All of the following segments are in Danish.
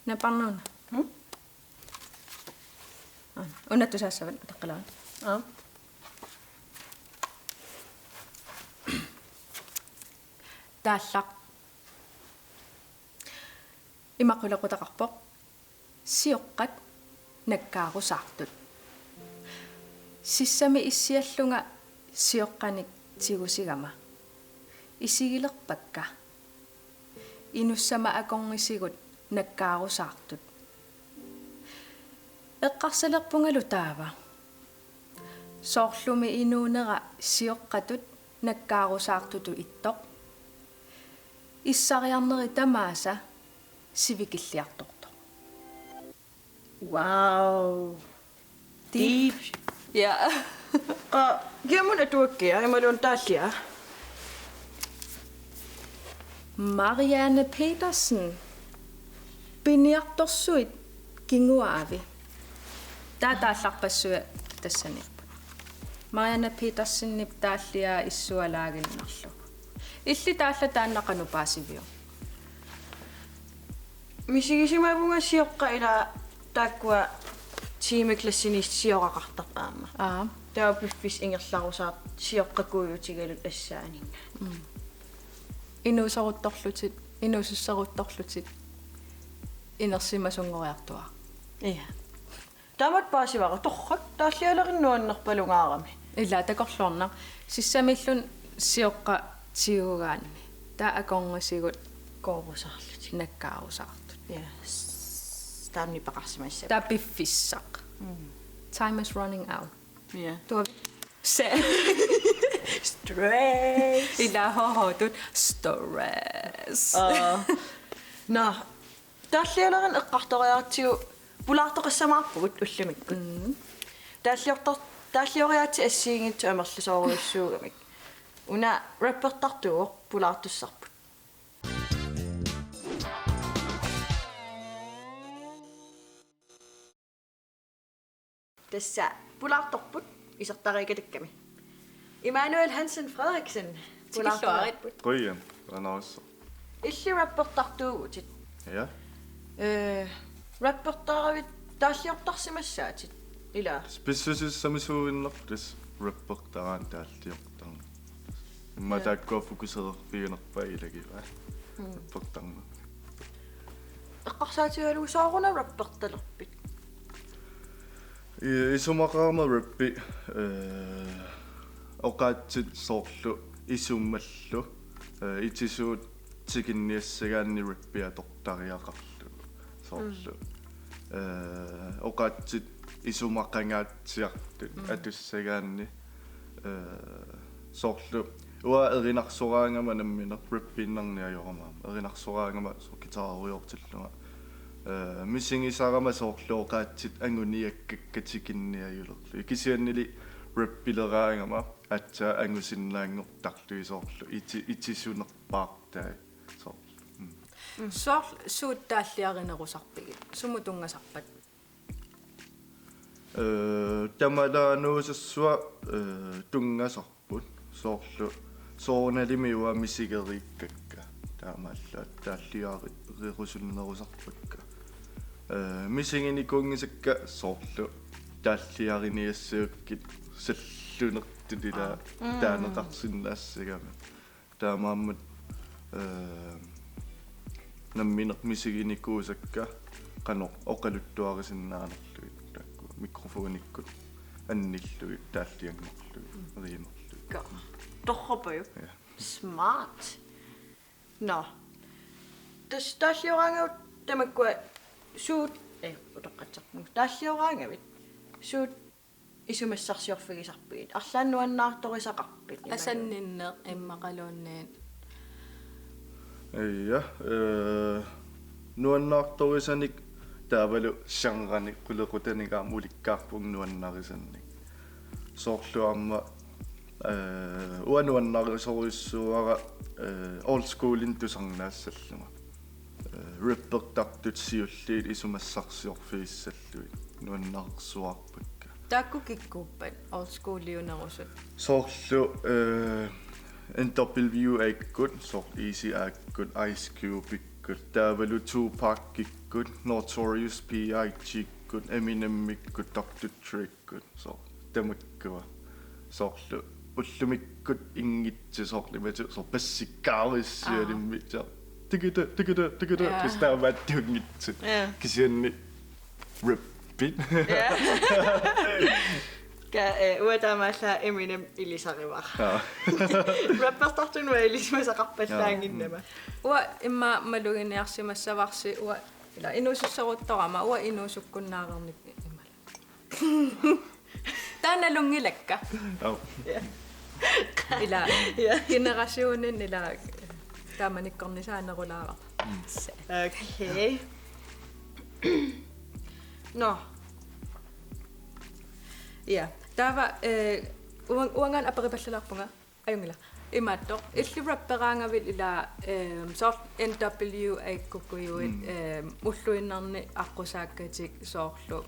Naparnuuna. Unnattu saassavat taqqalaan. Taallaq. Imaqulaqutaqarpoq. Sioqqat nakkaarusartut. Sissami issiallunga sioqqanik tigusigama. Isigilerpakka. Inussama akorngisigut nakkaarusartut. Eqqarsalerpungalu taava. Soorlumi inuunera sioqqatut nakkaarusartutu ittoq. Issariarneri tamaasa sivikilliartortoq. Wow. Deep. Ja. Giamun atuakkia imalun taallia. Marianne Petersen. Piniartorsuit kinguaavi. Taataallarpassua tassanippa. Marianne Petersen nip taallia issualaaginnarlu. Illi taalla taannaqanu paasivio. Misigisimavunga sioqqa ila taakkua tiimiklassinis sioqaqartarpaamma. Taapiffis ingerlarusaart sioqqakuuyutigalut assaaninga. Inuususaruttorlutit inersimasungoriartua. Iya. Tamat paasivara torrak taallialerinnuannerpalungaarami. Illa takorlorna sissamillun sioqqa tiugaanni. Taa akorngisigut koorusarlut nakkaarusartut. Ja. Taamni paqarsimaissa. Taa piffissaq. Time is running out. Ja. Tuo se. Stress. Illa hohotut stress. No. Taallialerin eqqartoriartiu pulaartoqassamaarpugut ullumikkut. Taallioriaati assiingittu amerlusooriussuugamik. Una repertartuuq pulaartussarput. Tässä pulaartorput isertariikatakkami. Immanuel Hansen Frederiksen pulaartorput. Qoyan anaassa. Illi repertartuugutit. Ja. Repertaaravit taalliortarsimassaatit ila. Spessusissamisuuinnertus repertaraan taalliortarna. Imma taakkua fokuseerpiinerpa ilagiva. Repertarna. Eqqarsaatigalu saaruna repertalerpit. Isumaqaama rappi oqaatsit soorlu isummallu itisuut tikinniassagaanni rappia tortariaqarlu soorlu oqaatsit isumaqangaatsiartut atussagaanni soorlu ua erinarsoraangama nammina rappinnarniajorama erinarsoraangama gitararuyortillunga missingisarama soorlooqaatsit anguniakkakatikinniajulerlu ikisiannili rappileraangama atsa angusinnaangortarluisoorlu itisunerpaartai soorlu Soorl suuttaalliarinerusarpigit sumutungasarpat. Tamalaanuusassua tungasarput soorlu soornalimiua misigeriikkakka taamalla taalliarirusunnerusarpakka missingini kungisakka soorlu taalliariniassaakkit sallunertulila taaneqarsinnaassagama taamaammat namminer misigini kuusakka qano oqaluttuarisinnaanarluit taakku mikrofonikkut annilluit taallianngorluit riimerluit Torrapaju. Smart. No. Taallioranga tamakkua suut utoqqatsarmu. Taalliorangavit suut isumassarsiorfigisarpigit. Arlaannuannaartorisaqarpit. Asanninneq immaqaluunniin. Iya nuannaartorisanik taavalu shanrani qulequtanigaam ulikkaarpung nuannarisannik soorluarma uanuannarisoruissuara old schoolin tusarnaassalluma repertartut siulliit isumassarsiorfiissalluit nuannarsuarpakka Taakku kikkuuppat old schooliunerusut. soorlu interview aikkut sort easy aikkut Ice Cube ikikkut taavalu Tupac ikkut Notorious B.I.G. ikkut Eminem ikkut Dr. Dre ikkut so tamakkua soorlu ullumikkut ingitsusorli matu so passikkaarissialimmi so tikita kistaamattuungitsu kisianni repeat uataamalla Eminem ilisarivar rappertartun ilismasaqarpallaanginnama ua imma maluginiarsimassavarsi ua ila inususseruttorama ua inusukkunnaagernik imala taanalungilakka ila generatioonin ila taamanikkornisaanerulaara okay no ja tava uangan aparipallalarpunga ajungila imatto illi rapperaangavil ila sort NW aikkukujuit ulluinnarni aqqusaakkati soorlu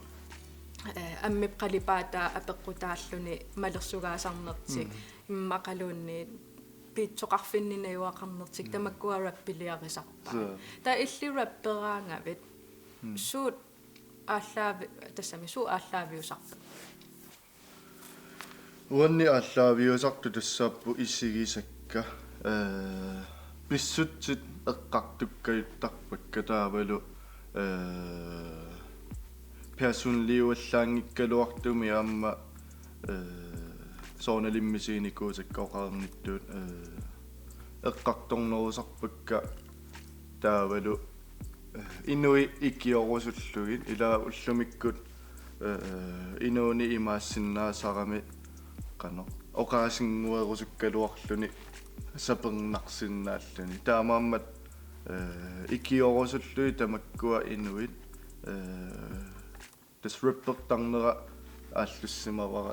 аммипқалипаата апеққутааллуни малерсугаасарнертик иммақалуунни питсоқарфиннинаюақарнертик тамаккуа раппилиарисарпа та илли раппераангавит суут ааллаави тассами суу ааллаавиусарпа уанни ааллаавиусарту тассааппу иссигисакка писсутсит эққартуккаюттарпакка таавалу personliuallaangikkaluartumi aamma soornalimmisiniikuusakkaoqaarnittuut eqqartornerusarpakka taavalu inui ikiorusullugin ila ullumikkut inuuni imaassinnaasaarami qano oqaasinguerusukkaluarluni sapernarsinnaalluni taamaammat ikiorusullui tamakkua inuit disruptortarnera ааллуссимавара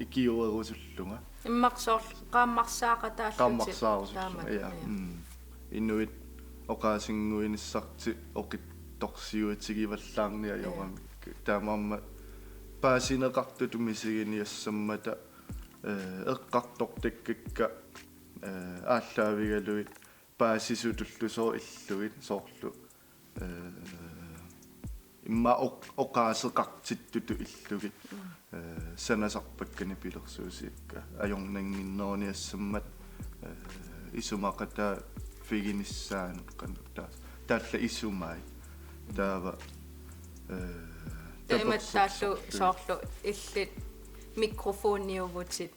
икиоеруsulluга иммарсоор qaammarsaaqataallutsi я инуит оqaasingуиниссарти оқитторсиуатигиваллаарниа йорамик таамаама паасинеқарту тумисигиниассаммата эққартортаккакка ааллаавигалуит паасисутуллусоо иллуит соорлу имма оqaасеқартиттуту иллугит санасарпаккани пилерсуусиикка ajornanginneruniassammat isumaqata figinissaanеққан таалла исумай таава таиматтааллу соорлу иллит микрофониувутит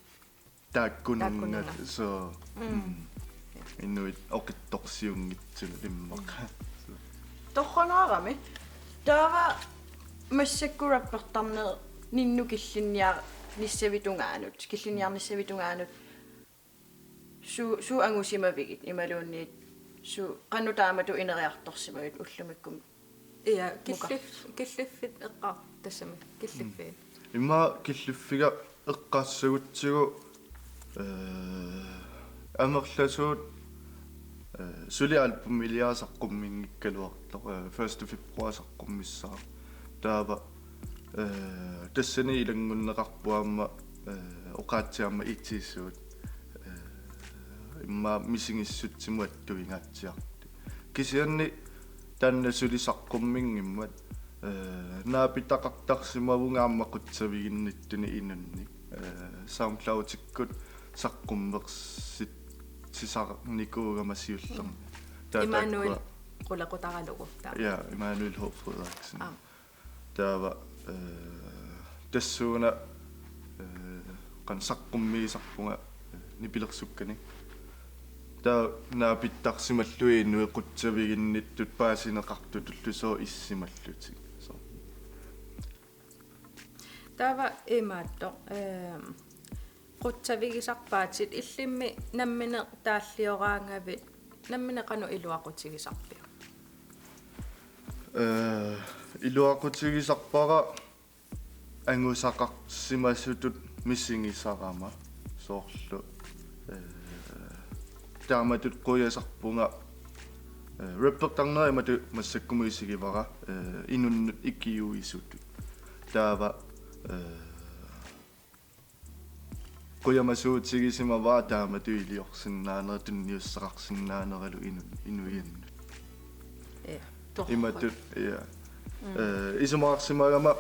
тааккунуннат со инуит оқитторсиунгитсуна лиммақа торханаарами таава массаккураппертарнер нинну киллинниар ниссавитунгаанут киллинниарниссавитунгаанут су ангусимавигит ималуунниит су qannutaamatu ineriartorsimagit ullumikkum ja killиффит эққар тассами киллиффиит имма киллиффига эққассагутсигу амерласуут сули альбум илиасаққуммингиккалуартор 1 февруарсаққуммиссаа таава тассани илангуннеқарпуаама оqaатсиарма итсиссуут имма мисингиссутсимуаттуингаатсиарти кисианни танна сулисаққуммингиммат наапитақартарсимавунгаама қутсавигинниттуни инунни SoundCloud-иккут саққуммерсит сисарникуугамасиуллерни Immanuel qulaqutaralugu taa ja Immanuel Hofrederiksen таава тассууна qansaqqummiisarpunga nipilersukkanik таа наапиттарсималлуиннуи qutsaviginnittut paasineqartutullusoo issimallutик so taava imaatto qutsavigisarpaatit illimmi nammine taalliораангавит nammine qanu iluaqutigisarpia илуақутигисарпара ангусақарсимассутут миссигисарама соорлу тааматут қуясарпунга реппертарнеримату массаккумуисигивара инуннут иккиуисуту таава қуямасуутсигисимаваа таамату илиорсиннаанера тунниуссақарсиннаанералу инуианнут Imatut ja. Isumaarsimagama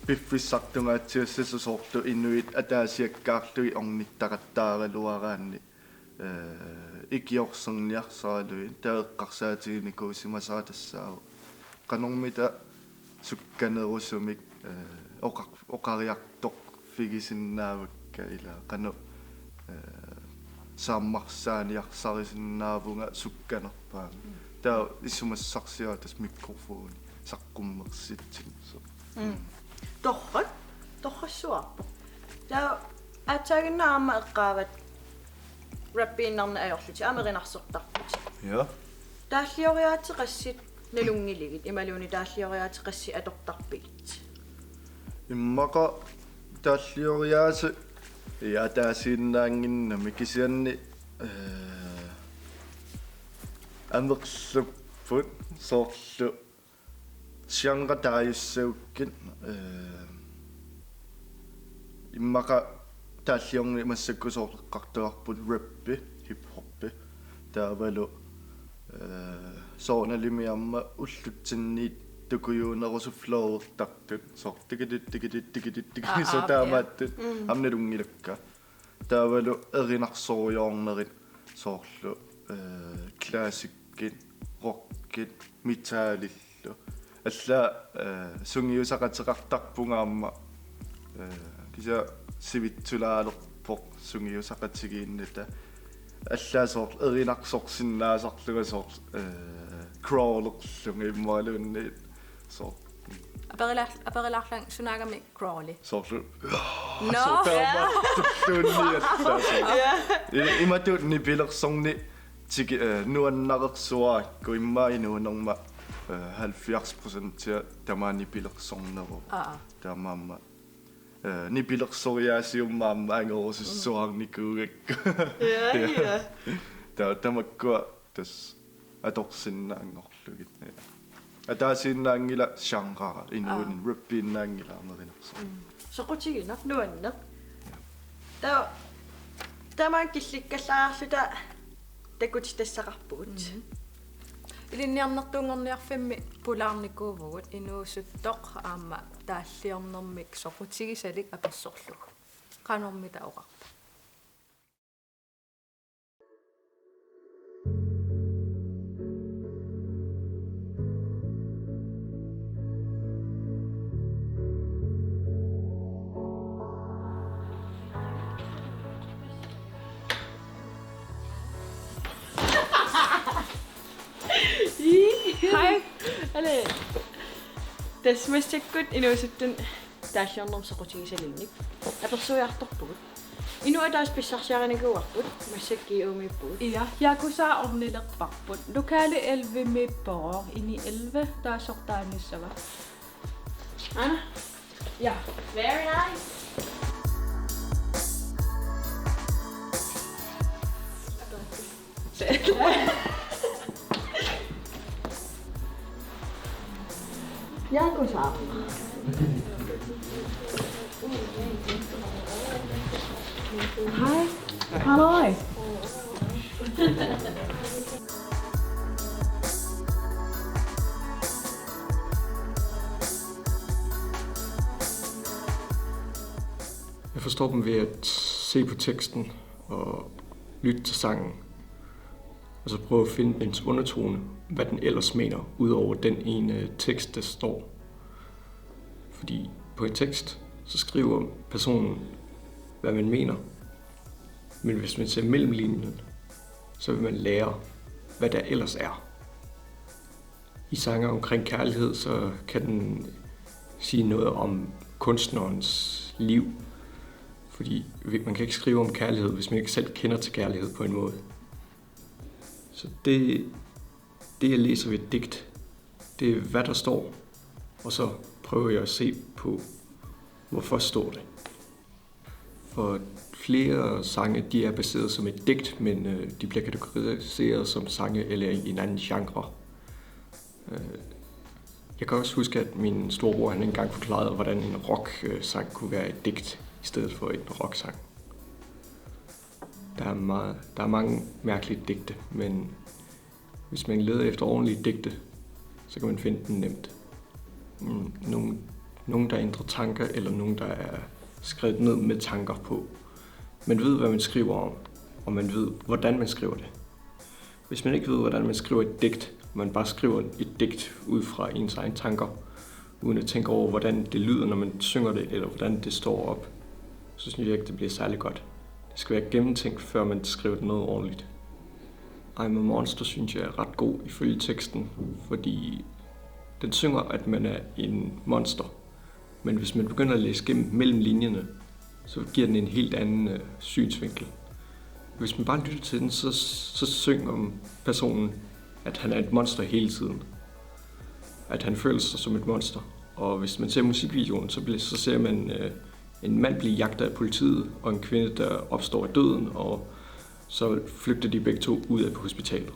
piffissartungaatiassasusortu inuit ataasiakkaarlui ornittaqattaaraluaraanni ikiorserniarsaralui taeqqarsaatiginikuusimasaatassaavu qanormita sukkanerusumik oqariartoq figisinnaavakka ila qanu saammarsaaniarsarisinnaavunga sukkanerpaanga taa isumassarsiaatas mikrofooni saqqummersitsin so torrassuarpo taa ataaginnaarma eqqaavat rappiinnarna ajorluti amerinarsortarputi ja тааллиориаатеқассит налунгиligit ималуни тааллиориаатеқасси аторtarpigit иммақа тааллиориаase яатаасииннаангиннами кисианни амерлуппут соорлу сианга тааюссауккит иммаqa тааллиорни массаккусоорлеққартуарпут рэппи хип-хоппи таавалу соорналимиарма уллутсинниит tukuyuunerusuflooertartut sortikitittikitittikitittik sotaamaаттut amnalungilakka taavalu erinarsooriornerit soorlu klaasikkit rockit mitaalillu alla sungiusaqateqartarpungaamma kisa sivitsulaalerpoq sungiusaqatigiinnata аллаасоор эринарсорсиннаасарлугасоор crawlerlungi immalunni so Aperilарлан sunagami crawly. soorslu No. imatutni pilersorni tigi nuannaqersuaakku immainuunerma 70% tamaani pilersorneru tamaamma ni pilersoriaasiummaamma angerusussuarnikuugakku ja tamakku tas atorsinnaangorlugit атаасииннаангила шангара инуун раппииннаангила америнерсо соқутигинер нуаннер тамаан килликкаллаарлута такут тассақарпугут Илинниарнертуунгорниарфимми пулаарникуувгут инуусуттоқ аама тааллиорнэрмик соқутигисалик аперсорлугу qanормита оqarpa Hej. Alle. Tasmastikkut inuusuttun taallornerm soqutigisalinnik. Apersuiartorpugut. Inua taas pissarsiarinikuarput massakkiuumippugut. Ja, yakusaa ornilerparput. Lokale 11 mippoor ini 11 taasortaanissava. Anna. Ja. Very nice. Yakusaa. Hej. Halløj. Jeg forstår dem ved at se på teksten og lytte til sangen, og så prøve at finde dens undertone, hvad den ellers mener, udover den ene tekst, der står. Fordi på en tekst, så skriver personen, hvad man mener, men hvis man ser mellem linjen, så vil man lære, hvad der ellers er. I sange omkring kærlighed, så kan den sige noget om kunstnerens liv, fordi man kan ikke skrive om kærlighed, hvis man ikke selv kender til kærlighed på en måde. Så det jeg læser ved et digt, det er, hvad der står, og så prøver jeg at se på, hvorfor står det. For flere sange, de er baseret som et digt, men de bliver kategoriseret som sange eller i en anden genre. Jeg kan også huske, at min storebror han engang forklarede, hvordan en rock-sang kunne være et digt i stedet for en rock-sang. Der er mange mærkelige digte, men hvis man leder efter ordentlige digte, så kan man finde den nemt. Nogen, der ændrer tanker, eller nogen, der er skrevet ned med tanker på. Man ved, hvad man skriver om, og man ved, hvordan man skriver det. Hvis man ikke ved, hvordan man skriver et digt, man bare skriver et digt ud fra ens egne tanker, uden at tænke over, hvordan det lyder, når man synger det, eller hvordan det står op, så synes jeg ikke, det bliver særlig godt. Det skal være gennemtænkt, før man skriver det noget ordentligt. I'm a Monster synes jeg er ret god ifølge teksten, fordi den synger, at man er en monster. Men hvis man begynder at læse gennem mellem linjerne, så giver den en helt anden synsvinkel. Hvis man bare lytter til den, så synger personen, at han er et monster hele tiden. At han føler sig som et monster. Og hvis man ser musikvideoen, så ser man en mand blive jagtet af politiet, og en kvinde, der opstår af døden, og så flygter de begge to ud af hospitalet.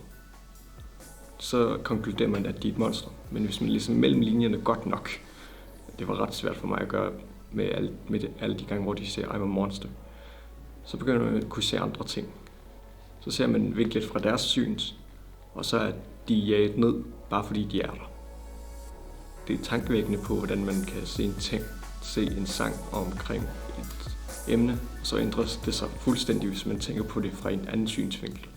Så konkluderer man, at de er et monster. Men hvis man læser mellem linjerne godt nok, det var ret svært for mig at gøre med alle de gange, hvor de siger, I'm a monster, så begynder man at kunne se andre ting. Så ser man vinklet fra deres syns, og så er de jaget ned, bare fordi de er der. Det er tankevækkende på, hvordan man kan se en sang omkring et emne, og så ændres det sig fuldstændig, hvis man tænker på det fra en anden synsvinkel.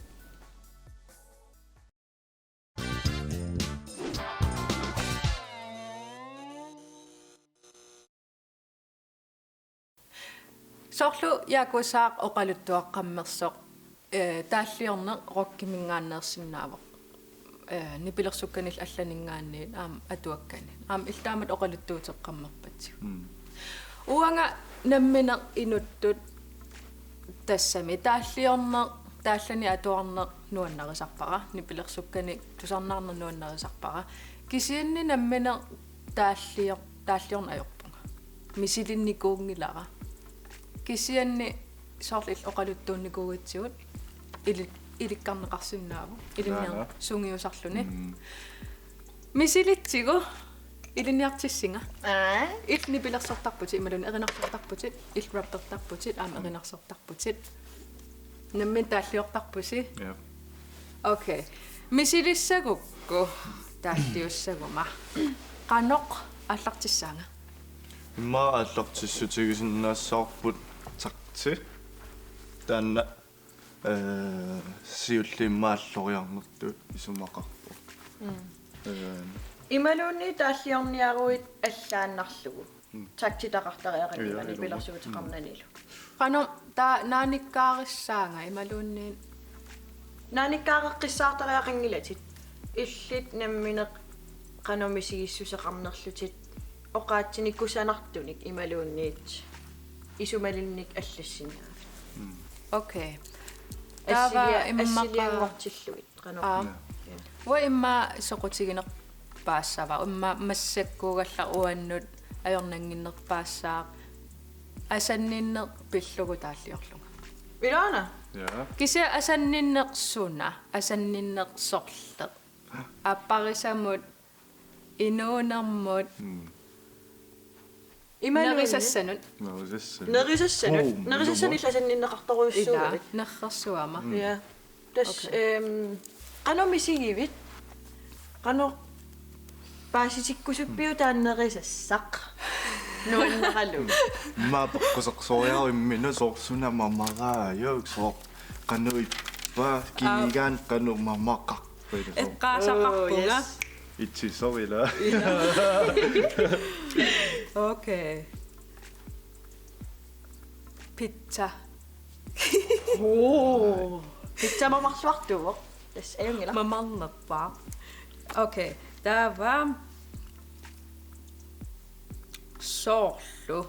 Sorlu yakusaaq oqaluttuaqqammersoq taalliorne rokkiminngaanneersinnaavoq nipilersukkanil allaningaanniin aam atuakkani aam illaamat oqaluttuuteqqammerpatsiu uanga nammine inuttut tassami taallani atuarne nuannarisarpara nipilersukkani tusarnaarne nuannarisarpara kisianni nammine taalliorne ajorpunga misilinikuungilara kisianni sorlil oqaluttuunnikuugitsigut ilikkarneqarsinnaavu ilinniar sungiusarluni misilitsigu ilinniartissinga ilni pilersortarputit imalun erinarsortarputit ilrappertarputit aam erinarsortarputit nammin taalliortarpusi Ja. Okay misilissagukku taalliussaguma qanoq аллартиссаanga Imma allortissutigisinnaassaarput taqti taanna siulliimmaalloriarnertu isumaqarpu. Imaluunni taalliorniaruit allaannarlugu. Taktitaqartariaqanilani pilersuuteqarnanilu. qano ta naanikkaarissaaanga imaluunniin Naanikkaaqeqqissaartariaqangilatit illit nammine qanomisigissuseqarnerlutit oqaatsinikusanartunik imaluunniit isumalinnik allassinnaaf. okay tava immaqa assiliangortilluit qano. wa imma soqutigineq paassava imma massakkuugalla uannut ajornanginnerpaassaaq asanninneq pillugu taalliorlunga Ilana Ja. kisia asanninneqsuna asanninneqsorleq apparisamut inuunermut nerisassanut nerisassanillassanninneqartoruissuuvit. nerrersuama Ja. Tas qanomisigivit qano paasitikkusuppiu taannerissassaq nuanneralu. Ma peqqusaqsoriarimmiinu soorsuna mamaraayuuk soor qanuippa kinigaan qanu mamaqarpila soor eqqaasaqarpunga ittisorila okay pizza Pizza mamarsuartuvoq. Tas ayungila. mamarnerpaa okay tava sorlu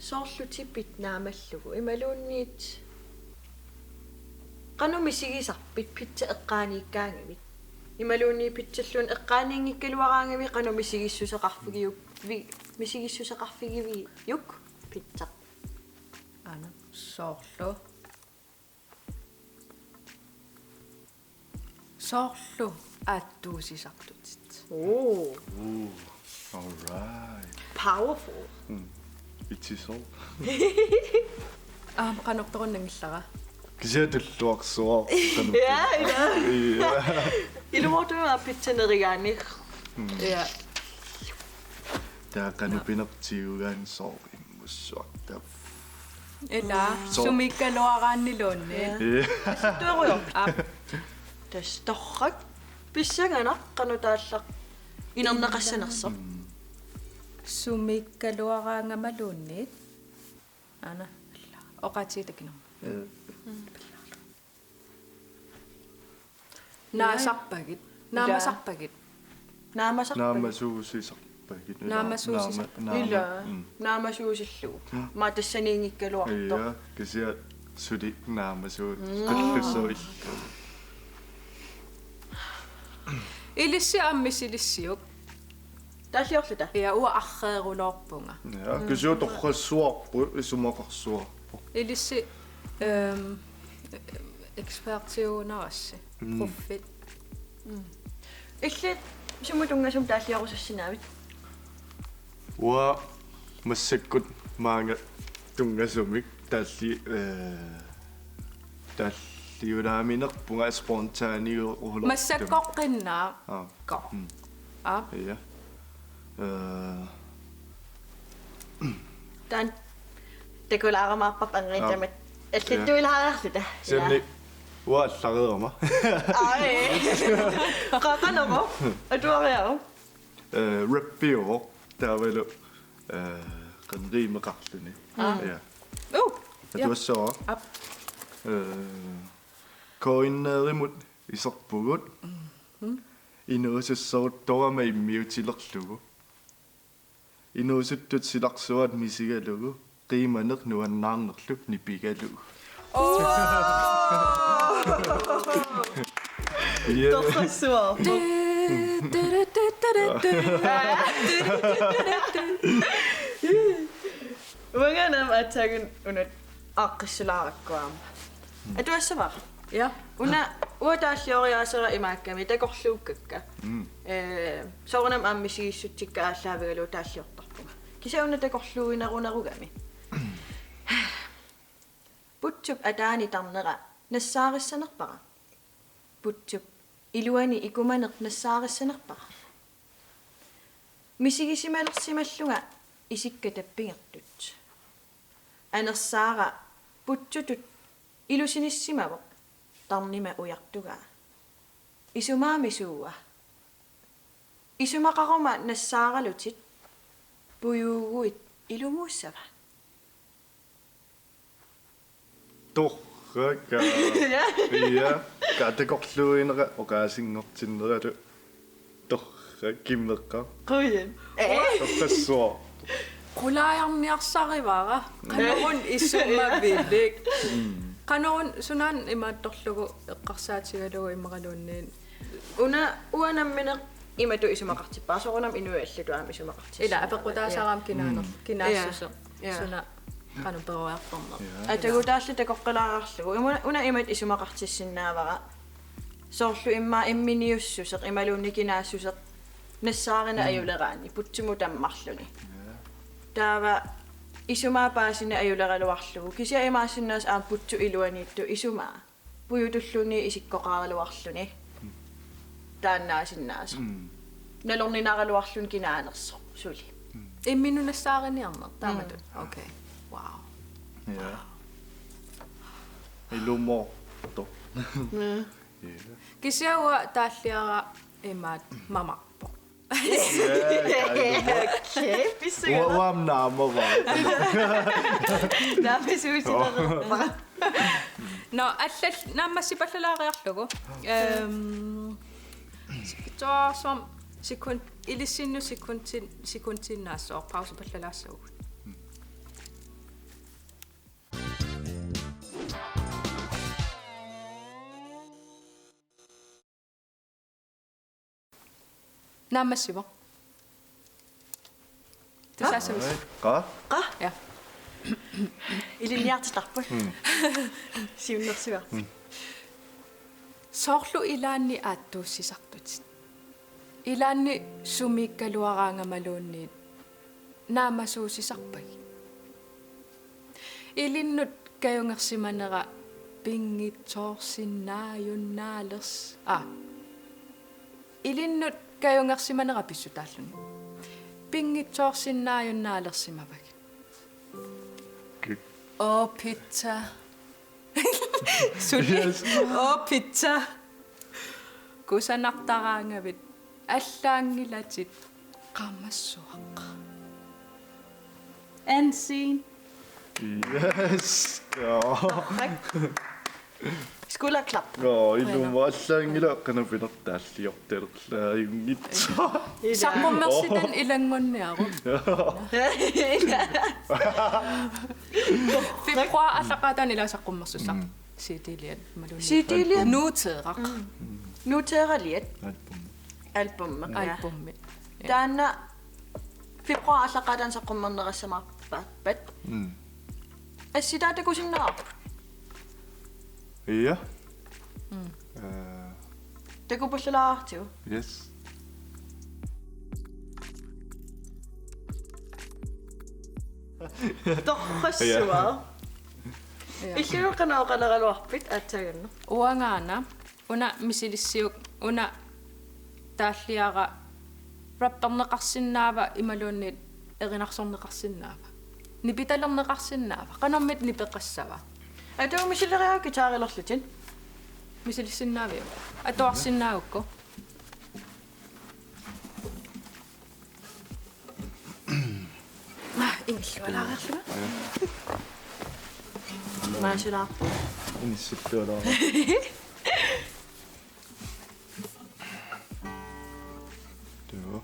Soorlutipit naamallugu imaluunniit qanomisigisarpit pizza eqqaaniikkaangimit. Imaluunni pizzalluun eqqaaniingikkaluaraangami qanomisigissuseqarfigiuk misigissuseqarfigiviuk pizza. ana sorlu attuusisartutit Oh, all right powerful. ittisor qanortorunangillara Kisiä tulluaqsuaq. Ja, Ja. ilumuutumaa pitsanerigaanni. Ja. Tää kanupinertiugaan sorimmussuaq. Ela sumikkaluaraannilunni. Tuoruyor. Tastorrak pissaganaqqanu taallaq inerneqassanerser. Sumikkaluaraangamalunni. Ana. Oqatiitakina. Naasarpagit. Naamasarpagit. Naamasarpagit. Naamasuusisarpagit. Illa. Naamasuusillugu. Maa tassaniingikkaluartoq. Ja, kisiä sudi naamasuut. Qillussuil. Ilissi ammisilissiyuk. Taasiorluta. Ja ua arreerulorpunga. Ja, kisiä torrassuarpu isumaqarsuarpu. Ilissi ekspertiunarassi. Ruffit. Illit sumutungasum taasiorussassinaavit. Ua massakkut maanga tungasumik talli talliunaaminerpunga spontaaniurulo. Massakkoqqinnaa. Ko. Ja. Tan tekulaaramaarpap anriitamat. Allittuilaararluta. Senni ua allareerma. Ai. Qaqanero. Atuariaru. Rappioro taavalu qanriimeqarluni. Ja. Atuassora. Ap. Koinneerimut iserpugut. Inuusissaut torama immiutilerlugu. Inuusuttut silarsuat misigalugu. Qiimaneq nuannaarnerlu nipigalugu. Torrassuar. Wanganam atagun unat aqqissulaarаккуама. Atuassava. Ja. Una uataalloriaasera imaakkami takorluukkakka. Soornam ammisiissutsikka ааllaавигалу тааллиортарпуга. Кисауна такорлууинерунерugami. Putsup ataani tarnera nassaarissanerpara. Putsup iluani ikumaneq nassaarissanerpara. Misigisimalersimalluga isikka tappingertut. Anersaara putsutut ilusinissimavo tarnima ujartuga. Isumaamisuua. Isumaqaruma nassaaralutit puyuuguit ilumuussava. Torraka. Ja, katekorluinera oqaasingortineralu. Torra kimmeqqa. Quyen. Torrassuar. Qulaajarniarsarivara. Qanorun issummavillik. Qanorun sunan imaattorlugu eqqarsaatigalugu imaqaluunniin. Una uanammineq imatu isumaqartippaa soornam inuallatuam isumaqartis. Ila apeqqutaasaram kinaassusu. Suna qanuperuartorner. Atagutaallu takoqqalaararlugu una imat isumaqartissinnaavara. Soorlu immaa imminiussuseq imaluunni kinaassuseq nassaarina ajuleraani putsumu tammarluni. Taava isumaa paasina ajuleraluarlugu kisia imaasinnaas aam putsu iluaniittu isumaa puyutulluuni isikkoqaaraluarluni taannaasinnaas nalorninaraluarlun kinaanerso suli Imminu nassaariniarner taamatut. Okay. Wow. Ja. Ilumorto. Kisiaua taalliara imaat mamappo. Uam naamava. naapisuutinerpa No allal naammassipallalaariarlugu. Toorsom sekund ilissinnu sekuntinnaassoor pausapallalaassaugut. Naammassivo. Tasaasavis. Qa? Ja. iliniartitarput siunnersuar Soorlu ilaanni aattuussisartutit. Ilaanni sumikkaluaraangamaluunniit naamasuusisarpagi. Ilinnut kayungersimanera Pingitsorsinnaayunnaalers. Ilinnut kayungersimanerapissuutaalluni. Pingitsorsinnaayunnaalersimavak. Pizza. Sulli. Pizza. Kusanartaraangavit allaangilatit qammassuaq. Ansin. Yes. Ja. Skulderklap. Illumaallangila qanapinertaalliortalerlaajungitsa. Saqummersitan ilangunniaru. Februar allaqaatan ila saqummersussaq. Sitiliat maluni. Sitiliat. Nuuteeraq. Nuuteeraliat. Album. Albummi. Taanna februar allaqaatan saqummernerassamarpat. Assitaatakusinneraq. Ja. Takupullalаарtiu. Yes. Torrassuaa. Illuuqanaoqaleraluarpit aattagannu. Uangaana una misilissiuk una taalliara rapperneqarsinnaava imaluunniit erinarsorneqarsinnaava. Nipitalerneqarsinnaava. Qanormit nipeqassava. Atu misilleriaa gitaarillerlutin. Misilissinnaavia. Atuarsinnaavukko. Ingillualaareerluma. Maasila. Inissuttualaa. Joo.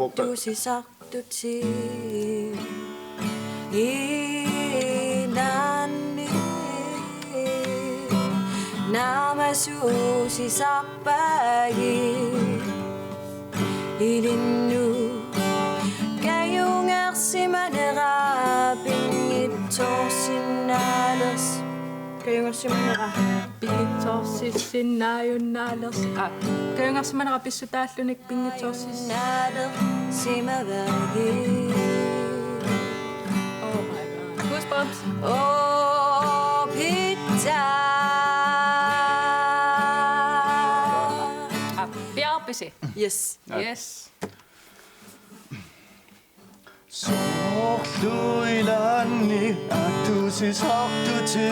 Atuusisartuti inanni namasuusisarpagi ilinnu kayungersimanera pingitsorsinnaalers kayungersimanera Pingitsorsissinnaajunnaalers. Kayungersimanera pissutaallunnik pingitsorsis. naaler simavagi. Oh my god. Goosebumps. Pizza. Bjergbese. Yes. Yes. Sorluilanni atuusisartuti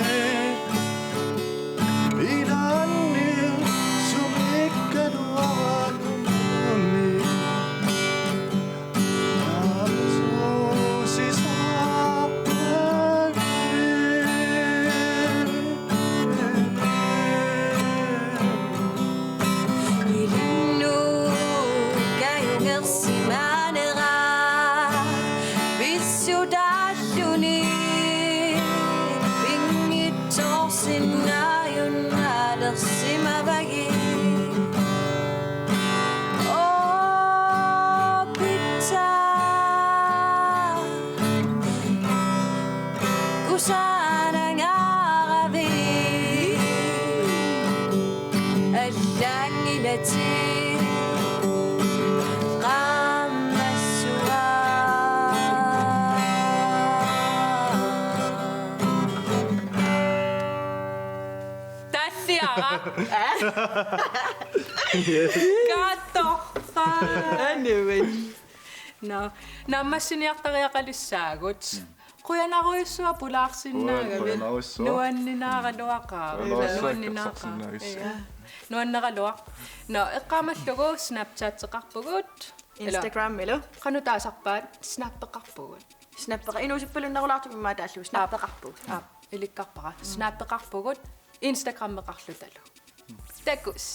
ilanni sumikkaluarunni Ilinnu kayungersimanera pissutaalluni pingitsorsinnaajunnaalersimavagi. Pizza. Kusanangaravi allangilati qammassua. Talliara. Katorfa. Anyway. No. Nammassiniartariaqalussaagut. Quyanaruissua pulaarsinnaagavil. Quyanaruissua. Nuanninaaqaluaqaa. Quyanaruissaaqarsarsinnaagissa. Nuannaqaluaq. No, eqqaamallugu Snapchat-eqarpugut. Instagram ilu. Qanutaasarpaat snappeqarpugut. Snappeqa inuusippalunnerulaartup maataallu snappeqarpu. Ilikkarpara. Snappeqarpugut. Instagram-eqarlutalu. Takus.